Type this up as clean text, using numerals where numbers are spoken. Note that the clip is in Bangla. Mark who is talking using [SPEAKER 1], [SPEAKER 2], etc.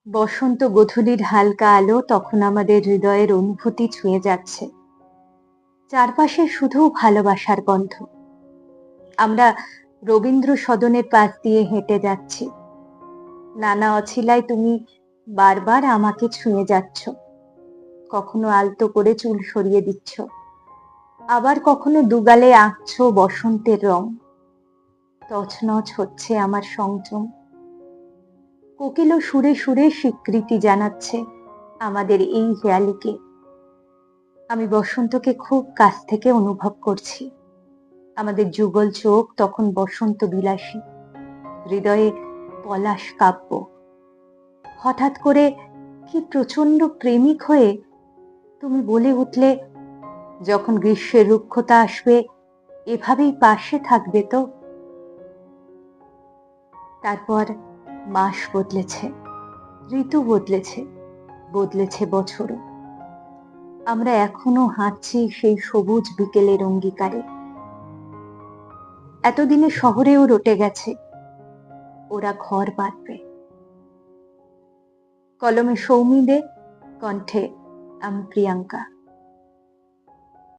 [SPEAKER 1] বসন্ত গোধূলির হালকা আলো তখন আমাদের হৃদয়ের অনুভূতি ছুঁয়ে যাচ্ছে। চারপাশে শুধু ভালোবাসার গন্ধ। আমরা রবীন্দ্র সদনের পাশ দিয়ে হেঁটে যাচ্ছি। নানা অছিলায় তুমি বারবার আমাকে ছুঁয়ে যাচ্ছ। কখনো আলতো করে চুল সরিয়ে দিচ্ছ, আবার কখনো দুগালে আঁকছো বসন্তের রং। তছনছ হচ্ছে আমার সংযম। কোকিলও সুরে সুরে স্বীকৃতি জানাচ্ছে আমাদের এই হেয়ালিকে। আমি বসন্তকে খুব কাছ থেকে অনুভব করছি। আমাদের যুগল চোখ তখন বসন্ত বিলাসী, হৃদয়ে পলাশ কাব্য। হঠাৎ করে কি প্রচন্ড প্রেমিক হয়ে তুমি বলে উঠলে, যখন গ্রীষ্মের রুক্ষতা আসবে এভাবেই পাশে থাকবে তো। তারপর মাস বদলেছে, ঋতু বদলেছে, বদলেছে বছরও। আমরা এখনো হাঁটছি সেই সবুজ বিকেলের অঙ্গীকারে। এতদিনে শহরেও রটে গেছে, ওরা ঘর বাঁধবে। কলমে সৌমি দে, কণ্ঠে আমি প্রিয়াঙ্কা।